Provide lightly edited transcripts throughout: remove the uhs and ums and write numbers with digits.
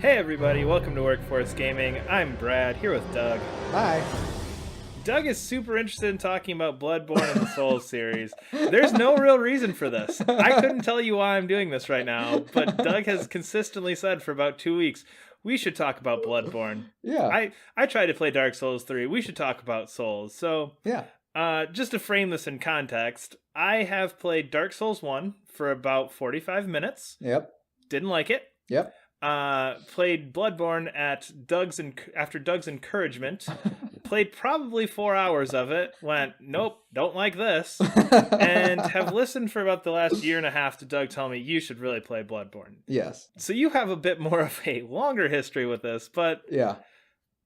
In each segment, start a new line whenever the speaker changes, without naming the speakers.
Hey everybody, welcome to Workforce Gaming. I'm Brad, here with Doug.
Hi.
Doug is super interested in talking about Bloodborne and the Souls series. There's no real reason for this. I couldn't tell you why I'm doing this right now, but Doug has consistently said for about 2 weeks, we should talk about Bloodborne.
Yeah.
I tried to play Dark Souls 3. We should talk about Souls. So,
Yeah.
just to frame this in context, I have played Dark Souls 1 for about 45 minutes.
Yep.
Didn't like it.
Yep.
Played Bloodborne after Doug's encouragement. Played probably 4 hours of it. Went, nope, don't like this. And have listened for about the last year and a half to Doug tell me you should really play Bloodborne.
Yes.
So you have a bit more of a longer history with this, but
Yeah.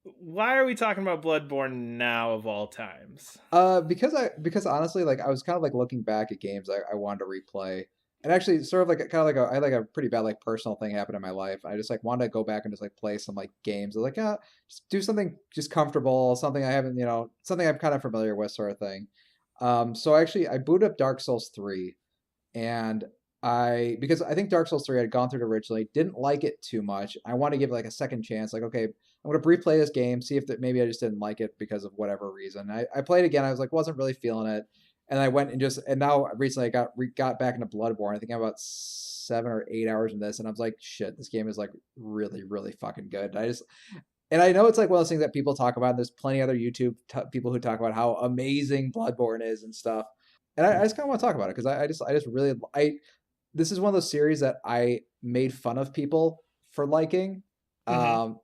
why are we talking about Bloodborne now of all times?
Because honestly, like I was kind of like looking back at games I wanted to replay. And actually sort of like I had like a pretty bad like personal thing happen in my life. I just like wanted to go back and just like play some like games. I was like, yeah, just do something just comfortable, something I haven't, something I'm kind of familiar with sort of thing. So actually I booted up Dark Souls 3 and because I think Dark Souls 3 I had gone through it originally, didn't like it too much. I want to give it like a second chance. Like, okay, I'm gonna replay this game, see if maybe I just didn't like it because of whatever reason. I played again, I was like, wasn't really feeling it. And I went and now recently I got back into Bloodborne. I think I'm about 7 or 8 hours in this, and I was like, shit, this game is like really, really fucking good. And I know it's like one of those things that people talk about. And there's plenty of other YouTube people who talk about how amazing Bloodborne is and stuff. And I just kind of want to talk about it because I just really this is one of those series that I made fun of people for liking,
Mm-hmm.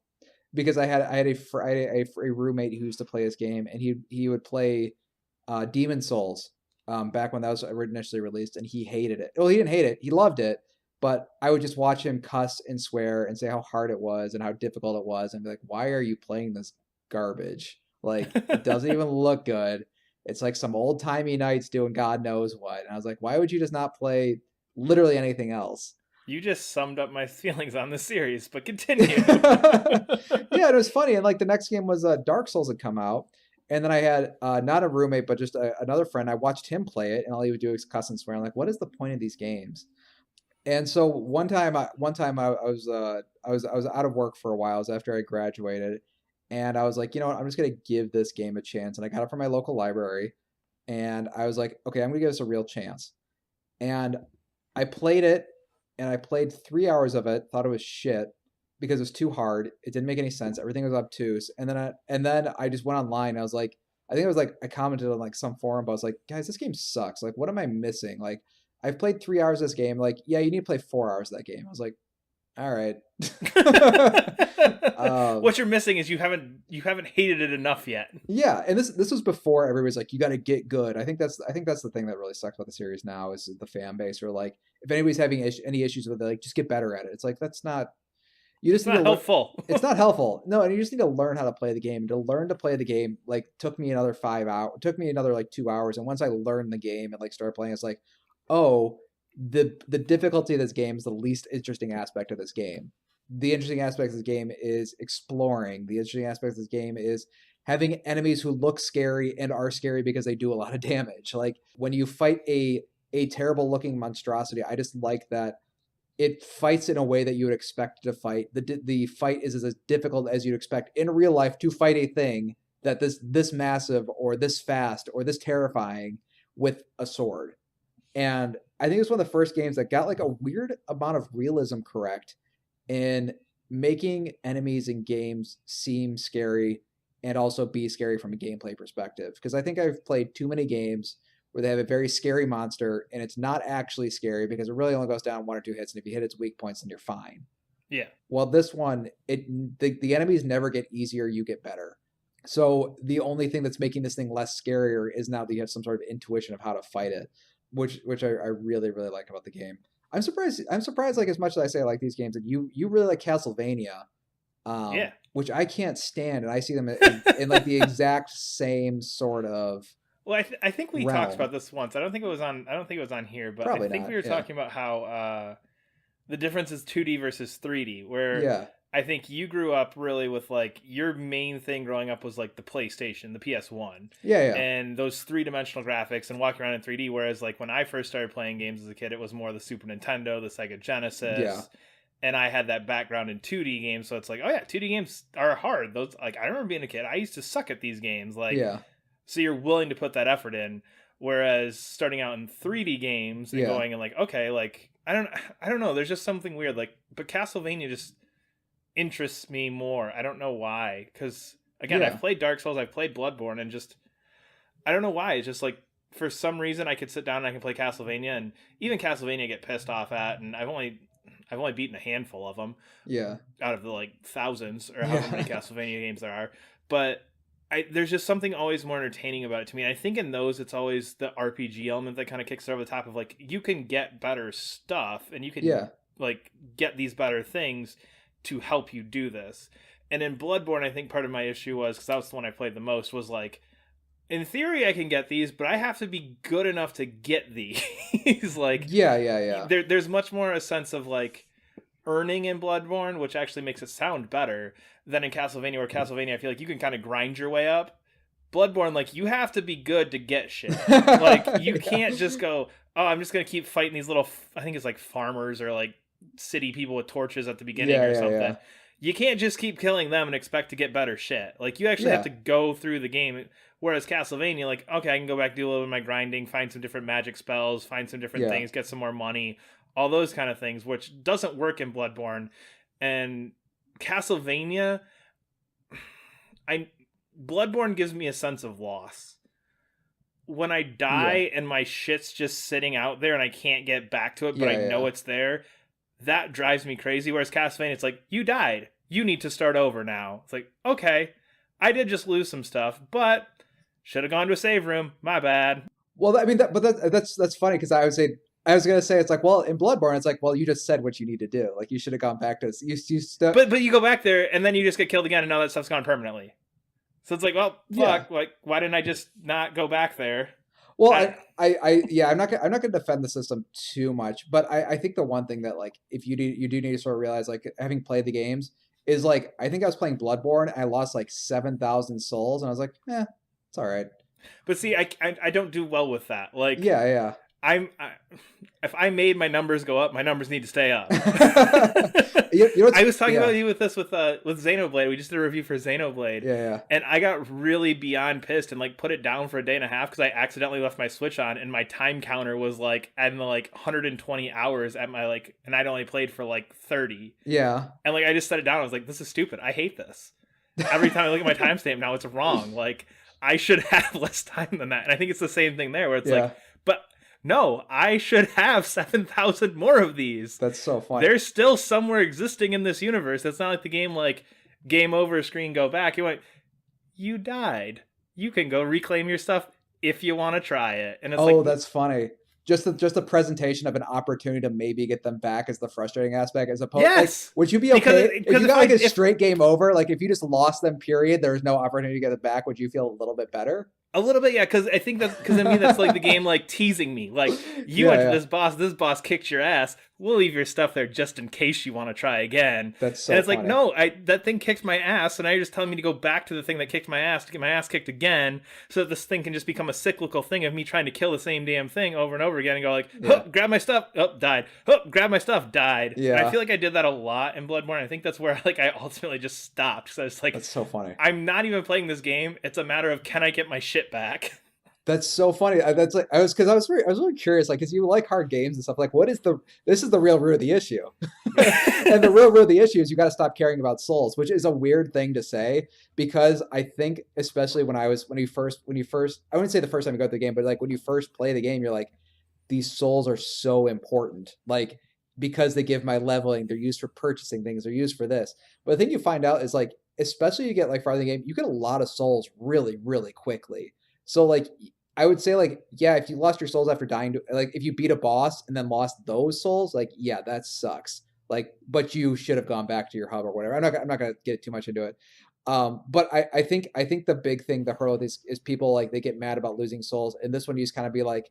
because I had a roommate who used to play this game, and he would play Demon Souls back when that was initially released, and he hated it. Well, he didn't hate it; he loved it. But I would just watch him cuss and swear and say how hard it was and how difficult it was, and be like, "Why are you playing this garbage? Like, it doesn't even look good. It's like some old timey knights doing God knows what." And I was like, "Why would you just not play literally anything else?"
You just summed up my feelings on the series, but continue.
Yeah, it was funny. And like the next game was Dark Souls had come out, and then I had not a roommate, but just another friend. I watched him play it, and all he would do is cuss and swear. I'm like, what is the point of these games? And so one time I was out of work for a while. It was after I graduated, and I was like, you know what? I'm just gonna give this game a chance. And I got it from my local library, and I was like, okay, I'm gonna give this a real chance. And I played it, and I played 3 hours of it. Thought it was shit because it was too hard. It didn't make any sense. Everything was obtuse. And then I just went online. And I was like, I think it was like I commented on like some forum, but I was like, guys, this game sucks. Like, what am I missing? Like, I've played 3 hours of this game. Like, yeah, you need to play 4 hours of that game. I was like, all right.
What you're missing is you haven't hated it enough yet.
Yeah, and this was before everybody's like, you got to get good. I think that's the thing that really sucks about the series now is the fan base, or like if anybody's having any issues with it, like just get better at it. It's like that's not. You
It's
just need
not
to learn.
helpful.
It's not helpful. No, and you just need to learn how to play the game. And to learn to play the game like took me another 5 hours. Took me another like 2 hours. And once I learned the game and like started playing, it's like, oh, the difficulty of this game is the least interesting aspect of this game. The interesting aspect of this game is exploring. The interesting aspect of this game is having enemies who look scary and are scary because they do a lot of damage. Like when you fight a terrible looking monstrosity, I just like that it fights in a way that you would expect to fight. The fight is as difficult as you'd expect in real life to fight a thing that this massive or this fast or this terrifying with a sword. And I think it's one of the first games that got like a weird amount of realism correct in making enemies in games seem scary and also be scary from a gameplay perspective. Because I think I've played too many games where they have a very scary monster and it's not actually scary because it really only goes down 1 or 2 hits, and if you hit its weak points, then you're fine.
Yeah.
Well, this one, the enemies never get easier, you get better. So the only thing that's making this thing less scarier is now that you have some sort of intuition of how to fight it, which I really, really like about the game. I'm surprised like as much as I say I like these games, that you really like Castlevania,
Yeah.
which I can't stand, and I see them in like the exact same sort of
Well, I think we talked
realm.
about this once. I don't think it was on here, but I
Probably
think
not.
we were
Yeah.
talking about how the difference is 2D versus 3D, where
Yeah.
I think you grew up really with like your main thing growing up was like the PlayStation, the PS1,
Yeah. Yeah.
and those three-dimensional graphics and walking around in 3D. Whereas like when I first started playing games as a kid, it was more the Super Nintendo, the Sega
Yeah.
Genesis, and I had that background in 2D games, so it's like, oh yeah, 2D games are hard. Those, like, I remember being a kid, I used to suck at these games, like,
Yeah.
so you're willing to put that effort in. Whereas starting out in 3D games and
Yeah.
going and like, okay, like I don't know, there's just something weird, like, but Castlevania just interests me more. I don't know why, because again, I've
Yeah.
played Dark Souls, I've played Bloodborne, and just I don't know why. It's just like for some reason I could sit down and I can play Castlevania, and even Castlevania I get pissed off at, and I've only beaten a handful of them
Yeah.
out of the like thousands or however many
Yeah.
Castlevania games there are. But there's just something always more entertaining about it to me. And I think in those it's always the RPG element that kind of kicks it over the top of like you can get better stuff and you can
Yeah.
like get these better things to help you do this. And in Bloodborne, I think part of my issue was because that was the one I played the most was like in theory I can get these, but I have to be good enough to get these. Like
Yeah. Yeah. Yeah.
there's much more a sense of like earning in Bloodborne, which actually makes it sound better than in Castlevania, where Castlevania I feel like you can kind of grind your way up. Bloodborne, like you have to be good to get shit. Like you
Yeah.
can't just go, oh, I'm just gonna keep fighting these little, I think it's like farmers or like city people with torches at the beginning
Yeah.
or
Yeah.
something.
Yeah.
You can't just keep killing them and expect to get better shit. Like you actually have
Yeah.
to go through the game. Whereas Castlevania, like, okay, I can go back, do a little bit of my grinding, find some different magic spells, find some different
Yeah.
things, get some more money, all those kind of things, which doesn't work in Bloodborne. And Castlevania, I Bloodborne gives me a sense of loss. When I
Yeah.
die and my shit's just sitting out there and I can't get back to it, but
Yeah.
I know
Yeah.
it's there, that drives me crazy. Whereas Castlevania, it's like, you died. You need to start over now. It's like, okay, I did just lose some stuff, but should have gone to a save room. My bad.
Well, I mean, that's funny because I was gonna say it's like, well, in Bloodborne, it's like, well, you just said what you need to do. Like, you should have gone back to
But you go back there and then you just get killed again and now that stuff's gone permanently. So it's like, well,
yeah.
fuck. Like, why didn't I just not go back there?
Well,
I,
yeah, I'm not gonna defend the system too much, but I think the one thing that like, if you do need to sort of realize, like, having played the games, is like, I think I was playing Bloodborne, and I lost like 7,000 souls, and I was like, it's all right.
but see, I don't do well with that. Like,
Yeah, yeah.
If I made my numbers go up, my numbers need to stay up.
You know
I was talking
yeah.
about you with this with Xenoblade. We just did a review for Xenoblade,
Yeah, yeah.
and I got really beyond pissed and like put it down for a day and a half because I accidentally left my Switch on and my time counter was like at the like 120 hours at my like, and I'd only played for like 30,
Yeah.
and like I just set it down. I was like, this is stupid. I hate this. Every time I look at my timestamp now, it's wrong. Like I should have less time than that, and I think it's the same thing there where it's
Yeah.
like, but. No, I should have 7,000 more of these.
That's so funny.
They're still somewhere existing in this universe. It's not like the game like game over screen go back. You went, you died. You can go reclaim your stuff if you want to try it. And it's like,
That's funny. Just the presentation of an opportunity to maybe get them back is the frustrating aspect, as opposed, like,
yes.
would you be
Because
okay if you got like a
if
straight game over? Like, if you just lost them, period, there's no opportunity to get it back, would you feel a little bit better?
a little bit, yeah, because I think that's because I mean that's like the game like teasing me. Like you
Yeah,
went to
yeah.
this boss kicked your ass. We'll leave your stuff there just in case you want to try again.
That's so
And it's like,
funny.
no, that thing kicked my ass, and now you're just telling me to go back to the thing that kicked my ass to get my ass kicked again, so that this thing can just become a cyclical thing of me trying to kill the same damn thing over and over again and go like,
Yeah.
grab my stuff, died. Grab my stuff, died.
Yeah.
And I feel like I did that a lot in Bloodborne. I think that's where like I ultimately just stopped because I was like,
That's so funny.
I'm not even playing this game. It's a matter of can I get my shit back.
That's so funny. That's like, I was really curious, like, because you like hard games and stuff. Like, this is the real root of the issue, and the real root of the issue is you got to stop caring about souls, which is a weird thing to say, because I think, especially when you first, I wouldn't say the first time you go through the game, but like when you first play the game, you're like, these souls are so important, like, because they give my leveling, they're used for purchasing things, they're used for this. But the thing you find out is like, especially you get like farther in the game, you get a lot of souls really, really quickly. So like, I would say like, yeah, if you lost your souls after dying, like if you beat a boss and then lost those souls, like, yeah, that sucks. Like, but you should have gone back to your hub or whatever. I'm not gonna get too much into it. But I think the big thing, the hurdle is people, like, they get mad about losing souls, and this one you just kind of be like,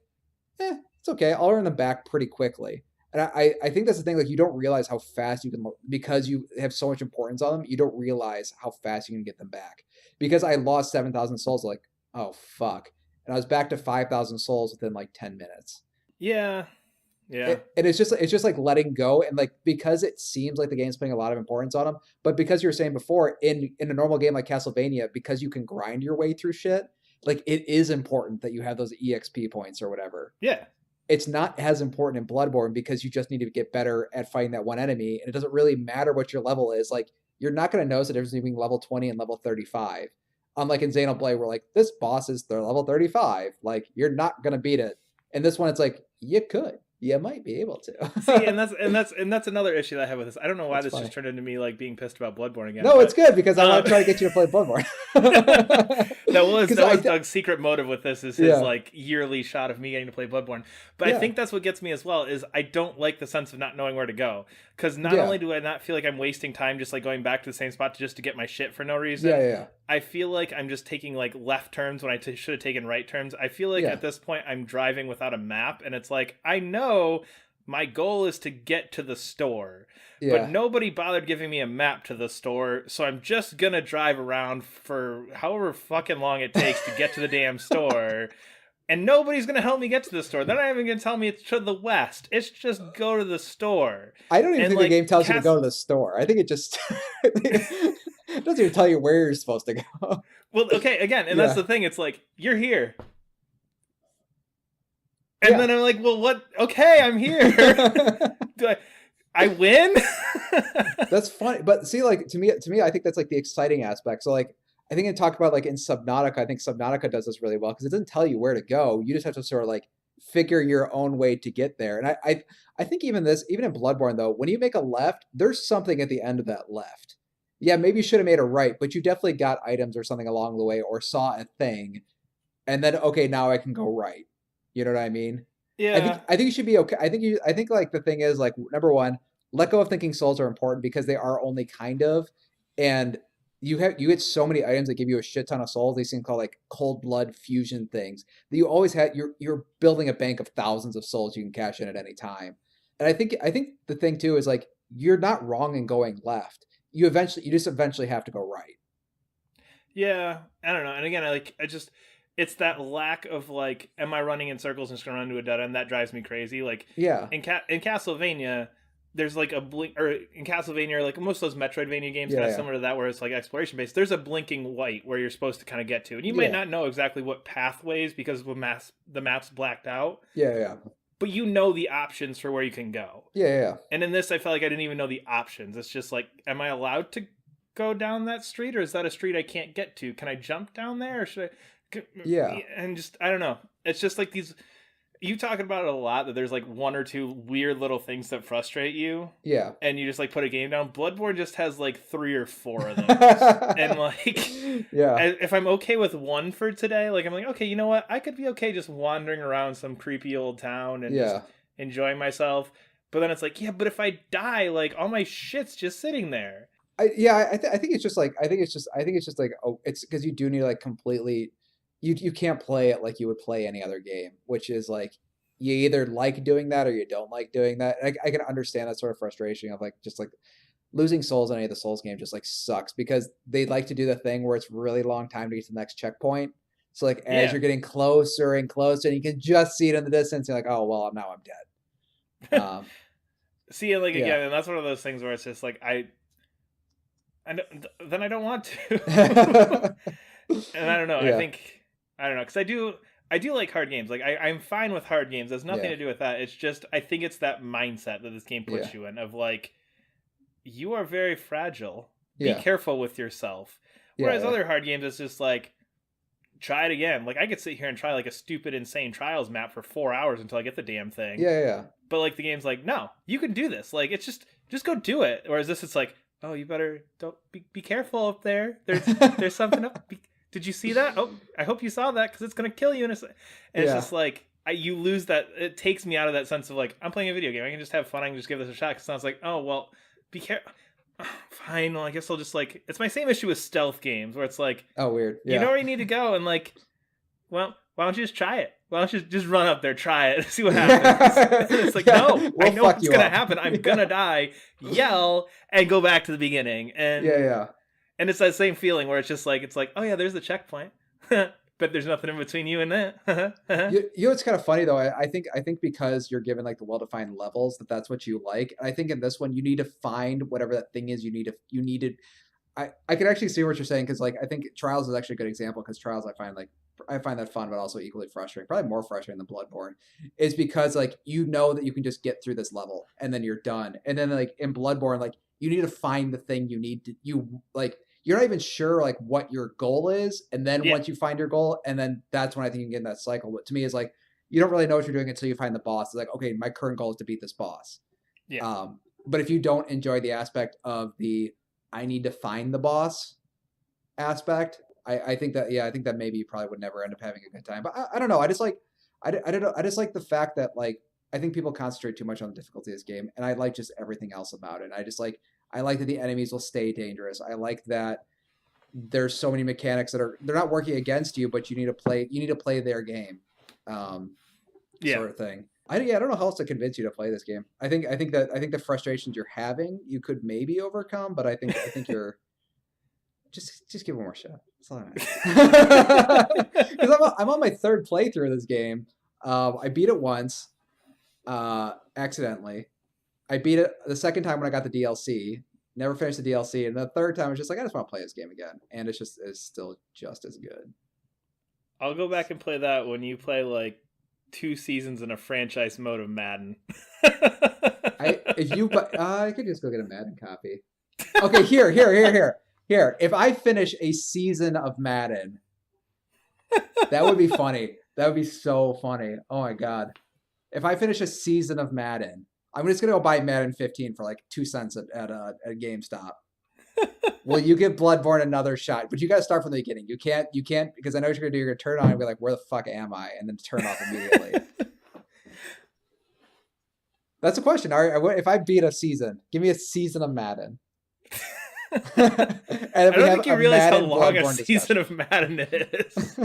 it's okay, I'll earn them back pretty quickly. And I think that's the thing, like, you don't realize how fast you can, because you have so much importance on them, you don't realize how fast you can get them back. Because I lost 7,000 souls, like, oh fuck, and I was back to 5,000 souls within like 10 minutes.
Yeah. Yeah.
And it's just like letting go, and like because it seems like the game's putting a lot of importance on them, but because you were saying before, in a normal game like Castlevania, because you can grind your way through shit, like it is important that you have those EXP points or whatever.
Yeah.
It's not as important in Bloodborne because you just need to get better at fighting that one enemy, and it doesn't really matter what your level is. Like you're not going to notice the difference between level 20 and level 35. Unlike in Xenoblade, where like this boss is their level 35, like you're not going to beat it. And this one, it's like you could. You might be able to.
See, and that's another issue that I have with this. I don't know why
That's
this
funny.
just turned into me like being pissed about Bloodborne again.
No, it's good because I want to try to get you to play Bloodborne.
that was
'Cause
Doug's secret motive with this is his like yearly shot of me getting to play Bloodborne. But I think that's what gets me as well is I don't like the sense of not knowing where to go. Because not only do I not feel like I'm wasting time just like going back to the same spot just to get my shit for no reason. I feel like I'm just taking like left turns when I should have taken right turns. I feel like at this point I'm driving without a map, and it's like I know my goal is to get to the store, but nobody bothered giving me a map to the store, so I'm just gonna drive around for however fucking long it takes to get to the damn store, and nobody's gonna help me get to the store. They're not even gonna tell me it's to the west. It's just go to the store.
I don't even think the game tells you to go to the store. I think it just it doesn't even tell you where you're supposed to go.
Well, okay, again, and that's the thing. It's like, you're here. And then I'm like, well, what? Okay, I'm here. Do I win?
That's funny. But see, like, to me, I think that's like the exciting aspect. So like, I think I talked about like in Subnautica, I think Subnautica does this really well because it doesn't tell you where to go. You just have to sort of like figure your own way to get there. And I think even in Bloodborne though, when you make a left, there's something at the end of that left. Yeah, maybe you should have made a right, but you definitely got items or something along the way or saw a thing. And then, okay, now I can go right. You know what I mean?
Yeah.
I think you should be okay. I think like the thing is like, number one, let go of thinking souls are important because they are only kind of, and you get so many items that give you a shit ton of souls. These things called like cold blood fusion things that you always had. You're building a bank of thousands of souls you can cash in at any time. And I think the thing too is like, you're not wrong in going left. You just eventually have to go right.
Yeah. I don't know. And again, it's that lack of like, am I running in circles and just gonna run into a dead end? That drives me crazy. Like, in Castlevania, there's like a blink, or in Castlevania, or like most of those Metroidvania games, kind of similar to that, where it's like exploration based. There's a blinking white where you're supposed to kind of get to, and you might not know exactly what pathways because the map's blacked out. But you know the options for where you can go. And in this, I felt like I didn't even know the options. It's just like, am I allowed to go down that street, or is that a street I can't get to? Can I jump down there, or should I? And just, I don't know. It's just like these, you talking about it a lot, that there's like one or two weird little things that frustrate you. And you just like put a game down. Bloodborne just has like 3 or 4 of those. And like, if I'm okay with one for today, like I'm like, okay, you know what? I could be okay just wandering around some creepy old town and just enjoying myself. But then it's like, but if I die, like all my shit's just sitting there.
I think it's just like, oh, it's because you do need to like completely, you can't play it like you would play any other game, which is like you either like doing that or you don't like doing that. And I can understand that sort of frustration of like just like losing souls in any of the Souls game just like sucks because they like to do the thing where it's really long time to get to the next checkpoint. So like as you're getting closer and closer, and you can just see it in the distance, you're like, oh well, now I'm dead.
See, like again, and that's one of those things where it's just like then I don't want to. And I don't know. I don't know, because I do like hard games. Like I'm fine with hard games. There's nothing to do with that. It's just I think it's that mindset that this game puts you in of like, you are very fragile. Be careful with yourself. Whereas other hard games, it's just like, try it again. Like I could sit here and try like a stupid Insane Trials map for 4 hours until I get the damn thing. But like the game's like, no, you can do this. Like it's just go do it. Whereas this, it's like, oh, you better don't be careful up there. There's something up. Did you see that? Oh, I hope you saw that because it's gonna kill you. And it's just like you lose that. It takes me out of that sense of like, I'm playing a video game. I can just have fun. I can just give this a shot. Because sounds like, oh well, be careful. Oh, fine. Well, I guess I'll just like. It's my same issue with stealth games where it's like,
oh weird.
You know where you need to go, and like, well, why don't you just try it? Why don't you just run up there, try it, see what happens? It's like, no, I know what's gonna happen. I'm gonna die. Yell and go back to the beginning. And And it's that same feeling where it's just like, oh yeah, there's the checkpoint. Bet there's nothing in between you and that.
You know, it's kind of funny though. I think because you're given like the well-defined levels, that's what you like. And I think in this one, you need to find whatever that thing is. You need to. I can actually see what you're saying because like I think Trials is actually a good example because Trials I find that fun but also equally frustrating, probably more frustrating than Bloodborne, is because like you know that you can just get through this level and then you're done, and then like in Bloodborne like you need to find the thing you need to you're not even sure like what your goal is, and then
Yeah.
once you find your goal, and then that's when I think you can get in that cycle. But to me is like you don't really know what you're doing until you find the boss. It's like, okay, my current goal is to beat this boss.
Yeah.
But if you don't enjoy the aspect of the I need to find the boss aspect, I think that maybe you probably would never end up having a good time. But I don't know. I just like I don't know. I just like the fact that like I think people concentrate too much on the difficulty of this game, and I like just everything else about it. I like that the enemies will stay dangerous. I like that there's so many mechanics that they're not working against you, but you need to play their game, sort of thing. I don't know how else to convince you to play this game. I think the frustrations you're having you could maybe overcome, but I think you're just give it one more shot. That's all I Because I'm on my third playthrough of this game. I beat it once, accidentally. I beat it the second time when I got the DLC. Never finished the DLC, and the third time I was just like, I just want to play this game again, and it's still just as good.
I'll go back and play that when you play like 2 seasons in a franchise mode of Madden.
I could just go get a Madden copy. Okay, here. If I finish a season of Madden, that would be funny. That would be so funny. Oh my god. If I finish a season of Madden, I'm just gonna go buy Madden 15 for like 2 cents at GameStop. Will you give Bloodborne another shot? But you gotta start from the beginning. You can't because I know what you're gonna do. You're gonna turn on and be like, where the fuck am I? And then turn off immediately. That's a question. If I beat a season, give me a season of Madden.
I don't think you realize how long a season of Madden is.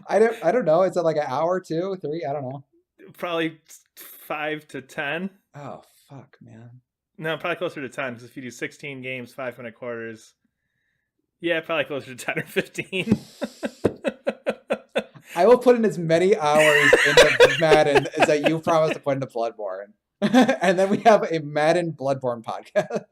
I don't know. Is it like an hour, 2, 3? I don't know.
Probably 5 to 10.
Oh fuck, man.
No, probably closer to 10 because if you do 16 games, 5-minute quarters, yeah, probably closer to 10 or 15.
I will put in as many hours into Madden as that you promised to put into Bloodborne, and then we have a Madden Bloodborne podcast.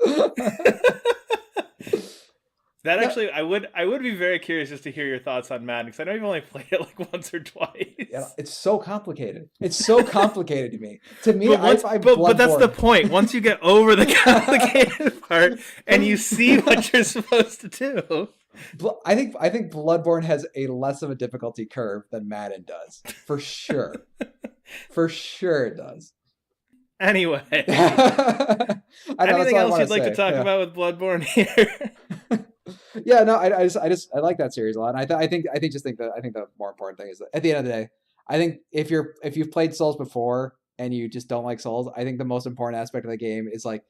That actually, I would be very curious just to hear your thoughts on Madden because I know you've only played it like once or twice.
Yeah, it's so complicated. It's so complicated to me.
But that's the point. Once you get over the complicated part and you see what you're supposed to do,
I think Bloodborne has a less of a difficulty curve than Madden does, for sure. For sure, it does.
Anyway, anything else you'd like to talk about with Bloodborne here?
Yeah, no, I like that series a lot. And I think the more important thing is that at the end of the day, I think if you've played Souls before and you just don't like Souls, I think the most important aspect of the game is like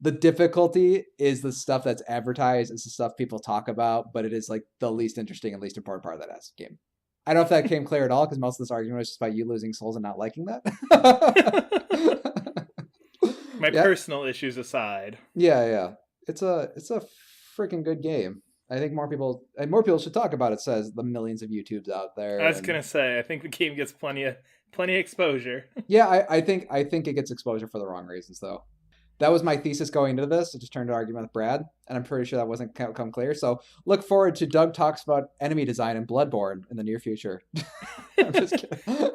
the difficulty is the stuff that's advertised. It's the stuff people talk about, but it is like the least interesting and least important part of that game. I don't know if that came clear at all because most of this argument was just about you losing Souls and not liking that.
My personal issues aside.
Yeah. It's a freaking good game. I think more people should talk about it, says the millions of YouTubes out there.
I was gonna say, I think the game gets plenty of exposure.
Yeah, I think it gets exposure for the wrong reasons though. That was my thesis going into this. I just turned to argument with Brad, and I'm pretty sure that wasn't come clear. So look forward to Doug talks about enemy design in Bloodborne in the near future. I'm just kidding.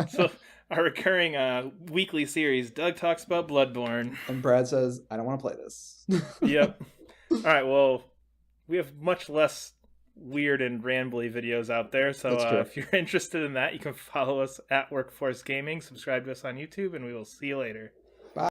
So our recurring weekly series, Doug talks about Bloodborne.
And Brad says, I don't want to play this.
Yep. All right, well, we have much less weird and rambly videos out there, so if you're interested in that, you can follow us at Workforce Gaming, subscribe to us on YouTube, and we will see you later.